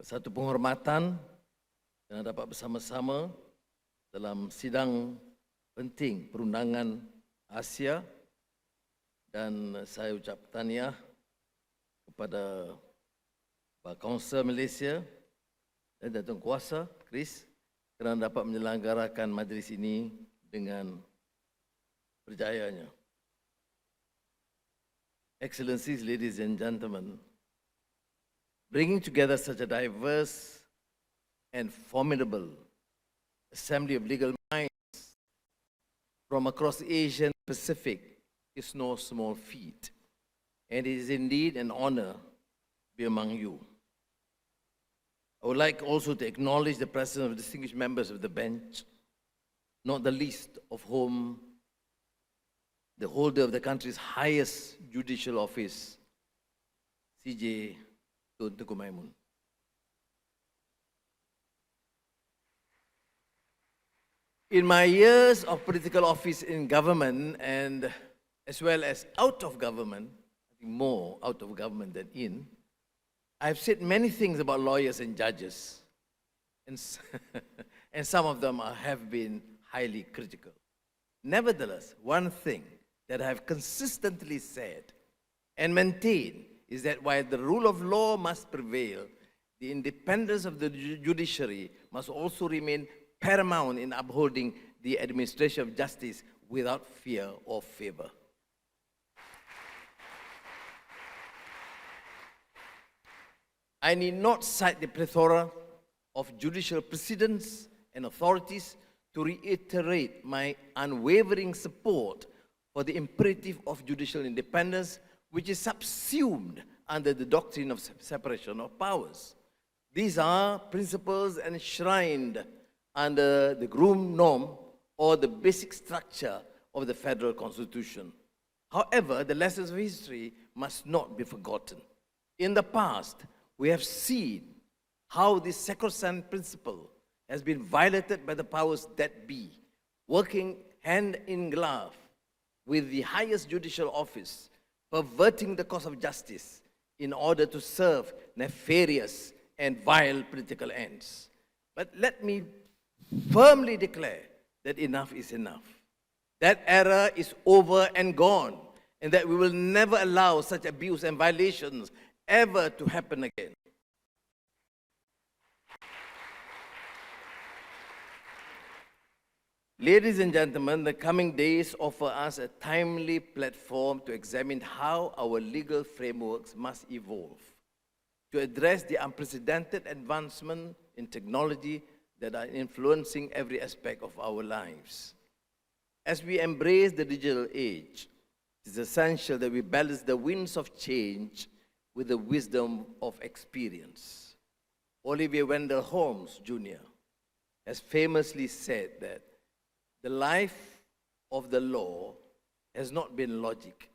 Satu penghormatan dan dapat bersama-sama dalam sidang penting perundangan Asia, dan saya ucap tahniah kepada Pak Kaunsil Malaysia dan Datuk Kuasa Chris kerana dapat menyelenggarakan majlis ini dengan berjayanya. Excellencies, ladies and gentlemen, bringing together such a diverse and formidable assembly of legal minds from across Asia and Pacific is no small feat, and it is indeed an honor to be among you. I would like also to acknowledge the presence of distinguished members of the bench, not the least of whom the holder of the country's highest judicial office, CJ Tun Maimun. In my years of political office in government and as well as out of government, I think more out of government than in, I've said many things about lawyers and judges, and, and some of them have been highly critical. Nevertheless, one thing that I have consistently said and maintained is that while the rule of law must prevail, the independence of the judiciary must also remain paramount in upholding the administration of justice without fear or favor. I need not cite the plethora of judicial precedents and authorities to reiterate my unwavering support for the imperative of judicial independence, which is subsumed under the doctrine of separation of powers. These are principles enshrined under the Groom norm or the basic structure of the federal constitution. However, the lessons of history must not be forgotten. In the past, we have seen how this sacrosanct principle has been violated by the powers that be, working hand in glove with the highest judicial office, perverting the cause of justice in order to serve nefarious and vile political ends. But let me firmly declare that enough is enough. That era is over and gone, and that we will never allow such abuse and violations ever to happen again. Ladies and gentlemen, the coming days offer us a timely platform to examine how our legal frameworks must evolve to address the unprecedented advancement in technology that are influencing every aspect of our lives. As we embrace the digital age, it is essential that we balance the winds of change with the wisdom of experience. Oliver Wendell Holmes Jr. has famously said that the life of the law has not been logic,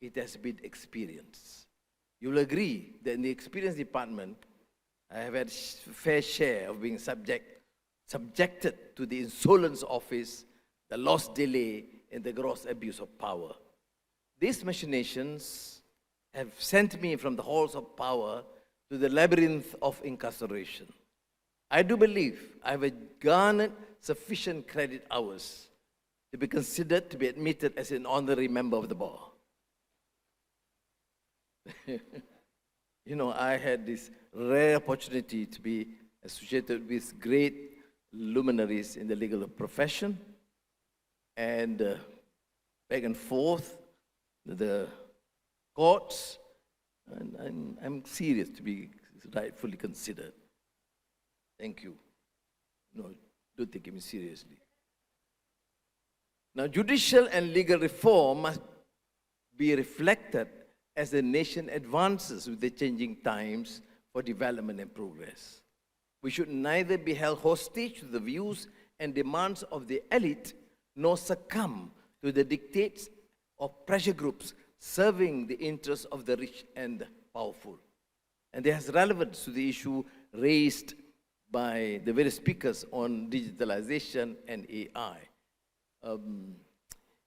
it has been experience. You will agree that in the experience department, I have had a fair share of being subjected to the insolence office, the lost delay, and the gross abuse of power. These machinations have sent me from the halls of power to the labyrinth of incarceration. I do believe I have garnered sufficient credit hours to be considered to be admitted as an honorary member of the bar. You know, I had this rare opportunity to be associated with great luminaries in the legal profession, and back and forth the courts, and I'm serious to be rightfully considered. Thank you. No, don't take me seriously. Now, judicial and legal reform must be reflected as the nation advances with the changing times for development and progress. We should neither be held hostage to the views and demands of the elite, nor succumb to the dictates of pressure groups serving the interests of the rich and powerful. And there has relevance to the issue raised by the various speakers on digitalization and AI.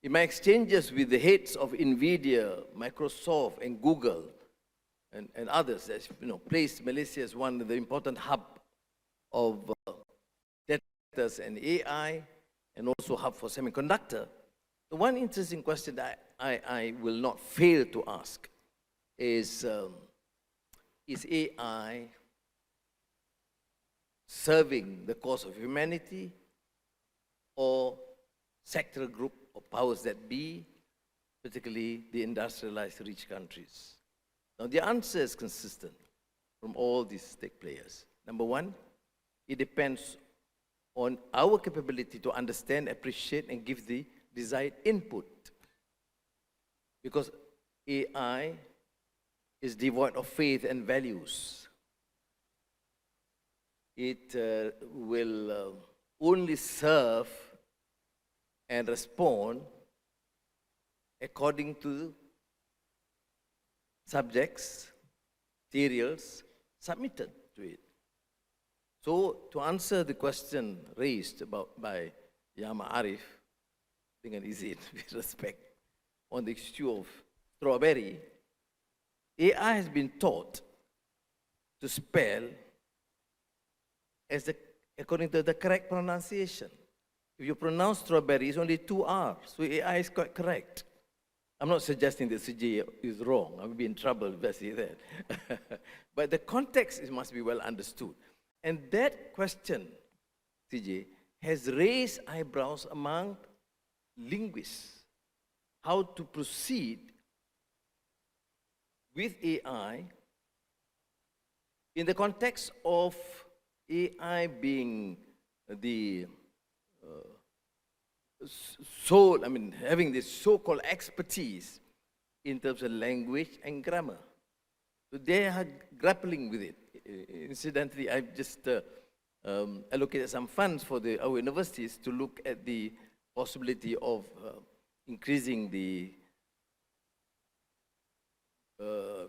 In my exchanges with the heads of NVIDIA, Microsoft, and Google, and others that placed Malaysia as one of the important hub of data centers and AI, and also hub for semiconductor. The one interesting question that I will not fail to ask is AI serving the cause of humanity or sectoral group of powers that be, particularly the industrialized rich countries? Now, the answer is consistent from all these stake players. Number one, it depends on our capability to understand, appreciate, and give the desired input. Because AI is devoid of faith and values. It will only serve and respond according to subjects, materials submitted to it. So, to answer the question raised by Anwar Arif, I think it is with respect on the issue of strawberry, AI has been taught to spell according to the correct pronunciation. If you pronounce strawberry, it's only 2 R's, so AI is quite correct. I'm not suggesting that CJ is wrong. I will be in trouble if I say that. But the context must be well understood. And that question, CJ, has raised eyebrows among linguists. How to proceed with AI in the context of AI being the having this so-called expertise in terms of language and grammar. So they are grappling with it. Incidentally, I've just allocated some funds for our universities to look at the possibility of increasing the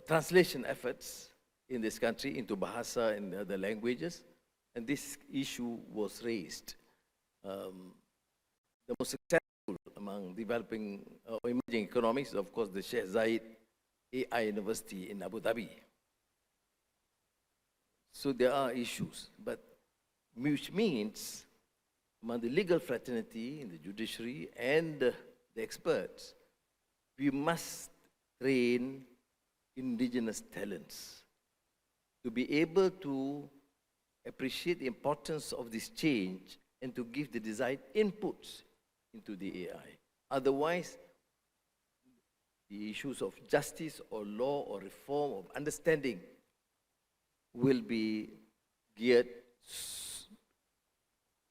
translation efforts in this country into Bahasa and other languages, and this issue was raised. The most successful among developing or emerging economies is, of course, the Sheikh Zayed AI University in Abu Dhabi. So there are issues, but which means among the legal fraternity, in the judiciary, and the experts, we must train indigenous talents to be able to appreciate the importance of this change and to give the desired inputs into the AI. Otherwise, the issues of justice or law or reform or understanding will be geared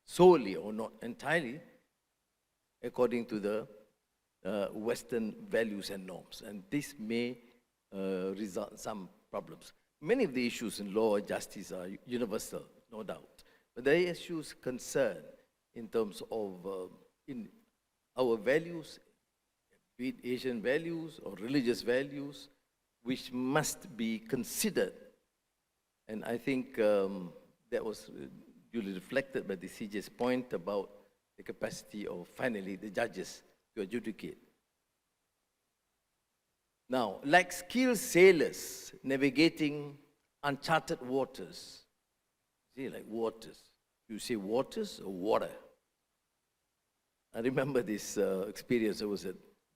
solely or not entirely according to the Western values and norms. And this may result in some problems. Many of the issues in law and justice are universal, no doubt. But there are issues concerned in terms of in our values, be it Asian values or religious values, which must be considered. And I think that was duly reflected by the CJ's point about the capacity of, finally, the judges to adjudicate. Now, like skilled sailors navigating uncharted waters, see, like waters. You say waters or water? I remember this experience. I was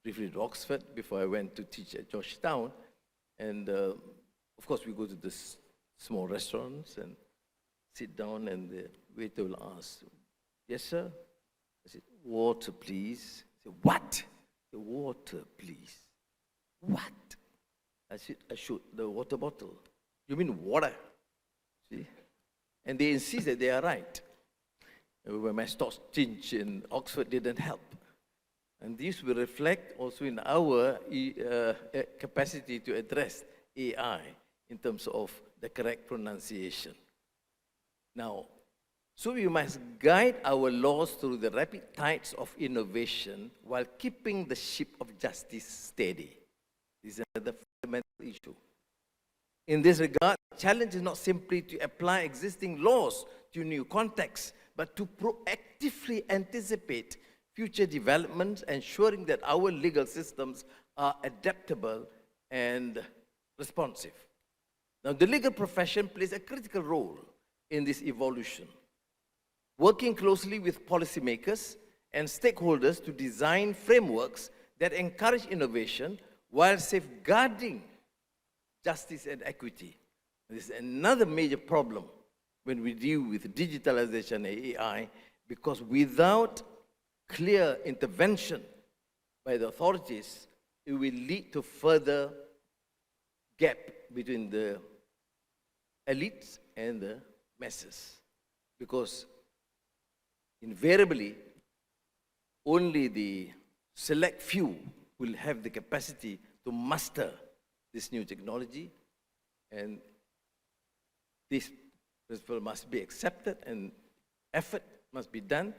briefly at Oxford before I went to teach at Georgetown. And of course, we go to this small restaurants and sit down, and the waiter will ask, "Yes, sir?" I said, "Water, please." He said, "What?" "The water, please." "What?" I said, "I showed the water bottle." "You mean water?" See? And they insist that they are right. When my stocks change in Oxford didn't help. And this will reflect also in our capacity to address AI in terms of the correct pronunciation. Now, so we must guide our laws through the rapid tides of innovation while keeping the ship of justice steady. This is another fundamental issue. In this regard, the challenge is not simply to apply existing laws to new contexts, but to proactively anticipate future developments, ensuring that our legal systems are adaptable and responsive. Now, the legal profession plays a critical role in this evolution, working closely with policymakers and stakeholders to design frameworks that encourage innovation while safeguarding justice and equity. This is another major problem when we deal with digitalization and AI, because without clear intervention by the authorities, it will lead to further gap between the elites and the masses. Because invariably, only the select few will have the capacity to master this new technology, and this principle must be accepted, and effort must be done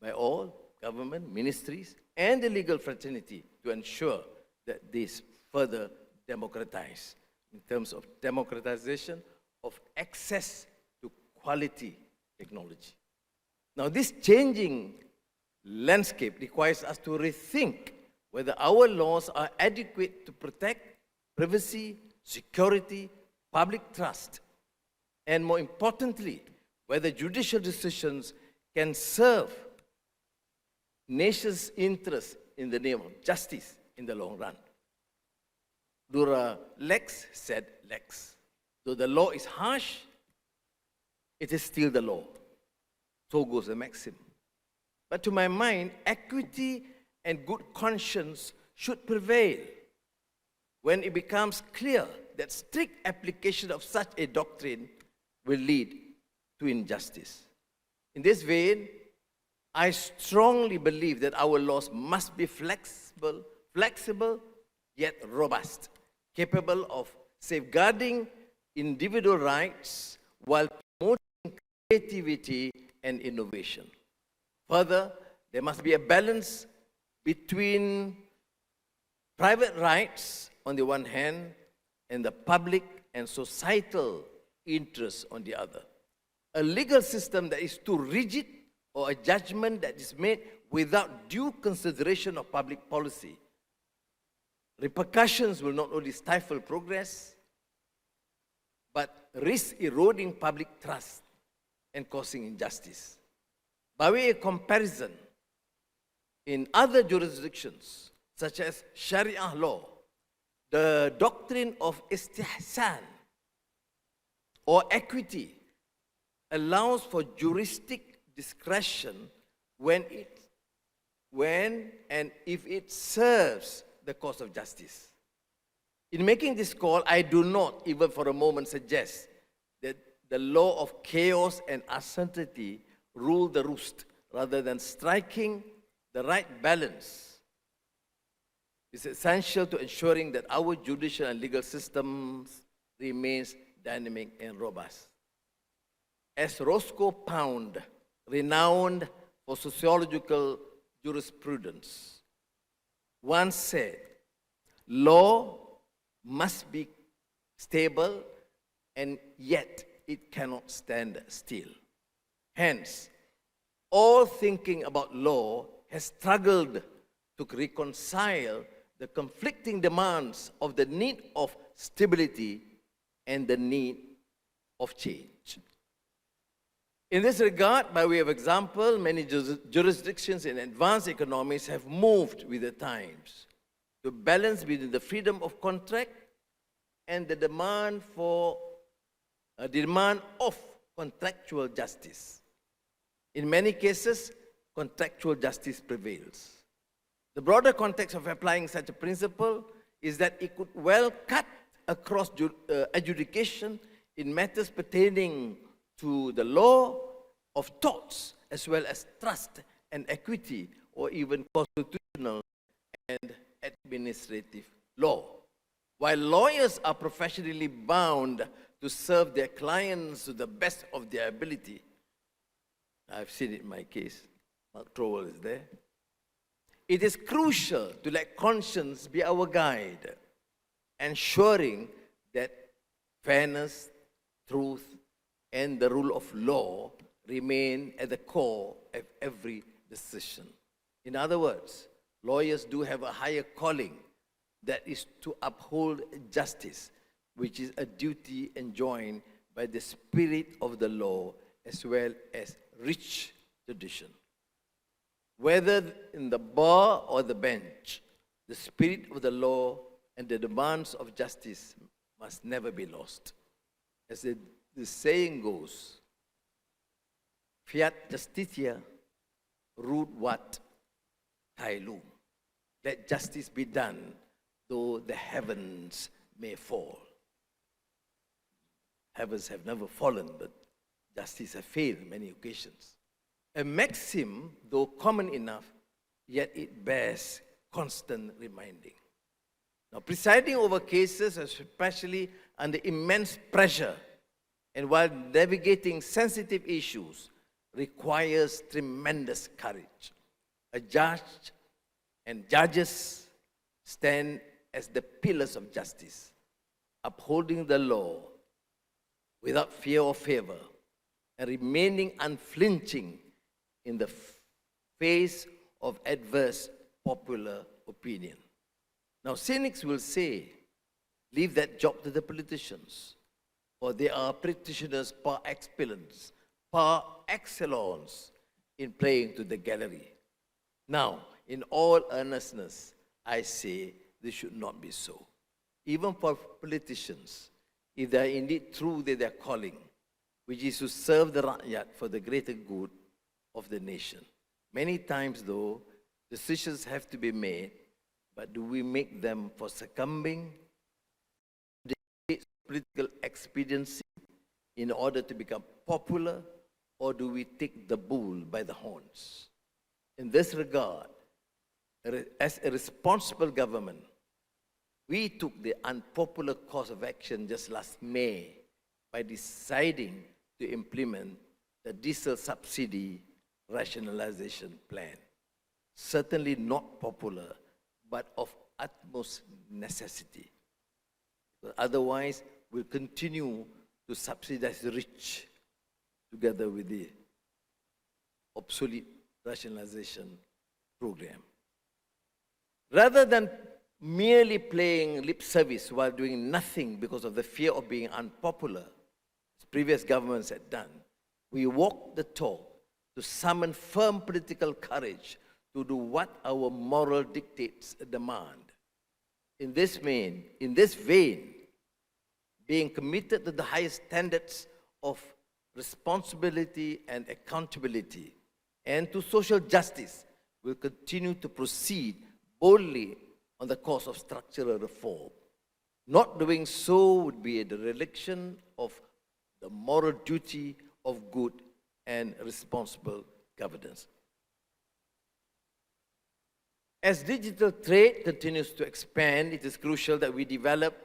by all government, ministries, and the legal fraternity to ensure that this further democratize in terms of democratization of access to quality technology. Now, this changing landscape requires us to rethink whether our laws are adequate to protect privacy, security, public trust, and more importantly, whether judicial decisions can serve nations' interests in the name of justice in the long run. Dura lex sed lex. Though the law is harsh, it is still the law. So goes the maxim. But to my mind, equity and good conscience should prevail when it becomes clear that strict application of such a doctrine will lead to injustice. In this vein, I strongly believe that our laws must be flexible yet robust, capable of safeguarding individual rights while promoting creativity and innovation. Further, there must be a balance between private rights on the one hand and the public and societal interests on the other. A legal system that is too rigid or a judgment that is made without due consideration of public policy, repercussions will not only stifle progress, but risk eroding public trust and causing injustice. By way of comparison, in other jurisdictions, such as Sharia law, the doctrine of istihsan or equity allows for juristic discretion when and if it serves the cause of justice. In making this call, I do not even for a moment suggest that the law of chaos and uncertainty rule the roost, rather than striking the right balance. It's essential to ensuring that our judicial and legal systems remains dynamic and robust. As Roscoe Pound, renowned for sociological jurisprudence, once said, law must be stable and yet it cannot stand still. Hence, all thinking about law has struggled to reconcile the conflicting demands of the need of stability and the need of change. In this regard, by way of example, many jurisdictions in advanced economies have moved with the times to balance between the freedom of contract and the demand of contractual justice. In many cases, contractual justice prevails. The broader context of applying such a principle is that it could well cut across adjudication in matters pertaining to the law of torts, as well as trust and equity, or even constitutional and administrative law. While lawyers are professionally bound to serve their clients to the best of their ability, I've seen it in my case, Mark Trowell is there, it is crucial to let conscience be our guide, ensuring that fairness, truth, and the rule of law remain at the core of every decision. In other words, lawyers do have a higher calling, that is to uphold justice which is a duty enjoined by the spirit of the law as well as rich tradition. Whether in the bar or the bench, the spirit of the law and the demands of justice must never be lost. As the saying goes, fiat justitia, rude wat caelum. Let justice be done, though the heavens may fall. Heavens have never fallen, but justice has failed on many occasions. A maxim, though common enough, yet it bears constant reminding. Now, presiding over cases, especially under immense pressure, and while navigating sensitive issues, requires tremendous courage. A judge and judges stand as the pillars of justice, upholding the law without fear or favor, and remaining unflinching in the face of adverse popular opinion. Now, cynics will say, leave that job to the politicians, for they are practitioners par excellence in playing to the gallery. Now, in all earnestness, I say this should not be so. Even for politicians, if they are indeed true to their calling, which is to serve the rakyat for the greater good of the nation. Many times, though, decisions have to be made, but do we make them for succumbing to political expediency in order to become popular, or do we take the bull by the horns? In this regard, as a responsible government, we took the unpopular course of action just last May by deciding to implement the diesel subsidy rationalization plan. Certainly not popular, but of utmost necessity. Otherwise, we'll continue to subsidize the rich together with the obsolete rationalization program. Rather than merely playing lip service while doing nothing because of the fear of being unpopular, as previous governments had done, we walked the talk to summon firm political courage to do what our moral dictates demand. In this vein, being committed to the highest standards of responsibility and accountability and to social justice, will continue to proceed boldly on the course of structural reform. Not doing so would be a dereliction of the moral duty of good and responsible governance. As digital trade continues to expand, it is crucial that we develop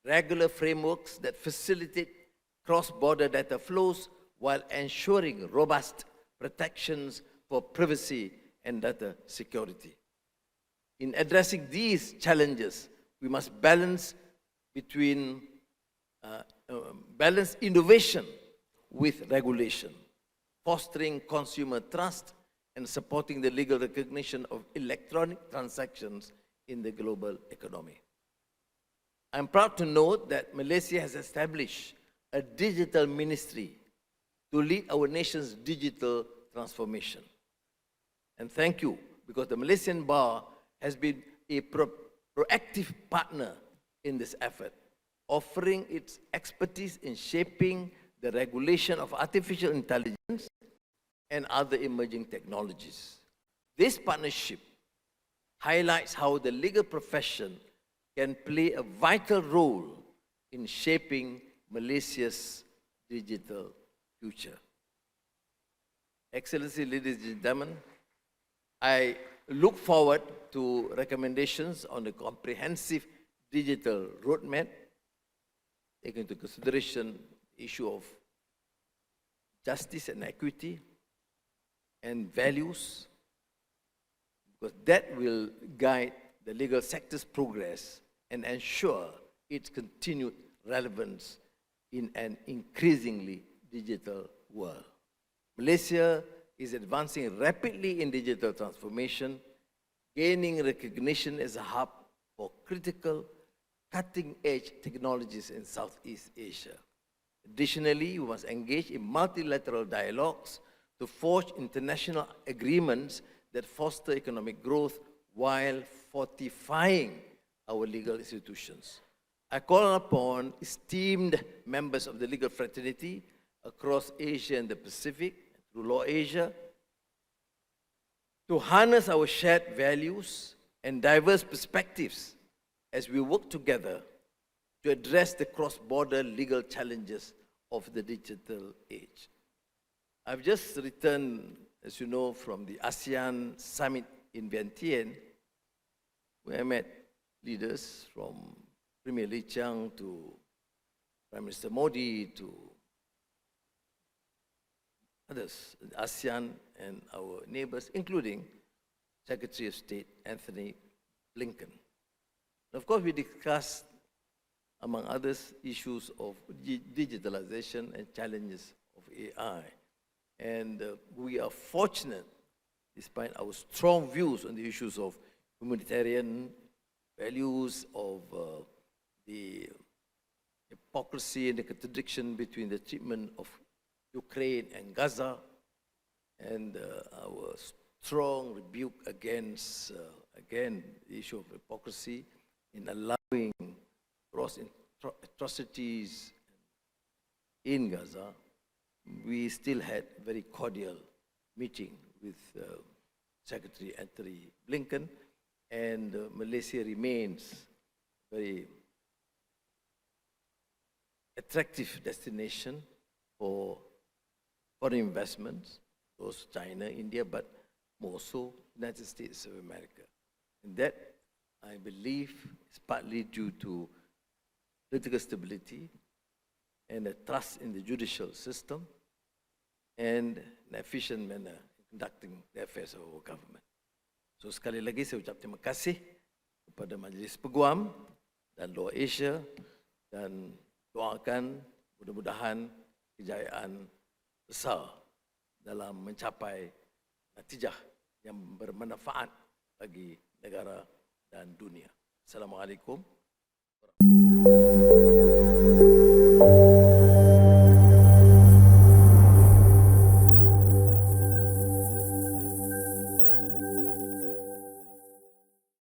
regular frameworks that facilitate cross-border data flows while ensuring robust protections for privacy and data security. In addressing these challenges, we must balance innovation with regulation, fostering consumer trust and supporting the legal recognition of electronic transactions in the global economy. I'm proud to note that Malaysia has established a digital ministry to lead our nation's digital transformation. And thank you, because the Malaysian Bar has been a proactive partner in this effort, offering its expertise in shaping the regulation of artificial intelligence and other emerging technologies. This partnership highlights how the legal profession can play a vital role in shaping Malaysia's digital future. Excellency, ladies and gentlemen, I look forward to recommendations on the comprehensive digital roadmap, taking into consideration the issue of justice and equity and values, because that will guide the legal sector's progress and ensure its continued relevance in an increasingly digital world. Malaysia is advancing rapidly in digital transformation, gaining recognition as a hub for critical cutting-edge technologies in Southeast Asia. Additionally, we must engage in multilateral dialogues to forge international agreements that foster economic growth while fortifying our legal institutions. I call upon esteemed members of the legal fraternity across Asia and the Pacific, through LAWASIA, to harness our shared values and diverse perspectives as we work together to address the cross-border legal challenges of the digital age. I've just returned, as you know, from the ASEAN summit in Vientiane, where I met leaders from Premier Lee Chiang to Prime Minister Modi to others, ASEAN and our neighbors, including Secretary of State Anthony Blinken. And of course, we discussed, among others, issues of digitalization and challenges of AI. And we are fortunate, despite our strong views on the issues of humanitarian values, of the hypocrisy and the contradiction between the treatment of Ukraine and Gaza, and our strong rebuke against, again, the issue of hypocrisy in allowing gross atrocities in Gaza. We still had a very cordial meeting with Secretary Anthony Blinken, and Malaysia remains a very attractive destination for foreign investments, those China, India, but more so United States of America. And that, I believe, is partly due to political stability and a trust in the judicial system and an efficient manner in conducting the affairs of our government. So sekali lagi saya ucap terima kasih kepada Majlis Peguam dan LAWASIA, dan doakan mudah-mudahan kejayaan besar dalam mencapai natijah yang bermanfaat bagi negara dan dunia. Assalamualaikum.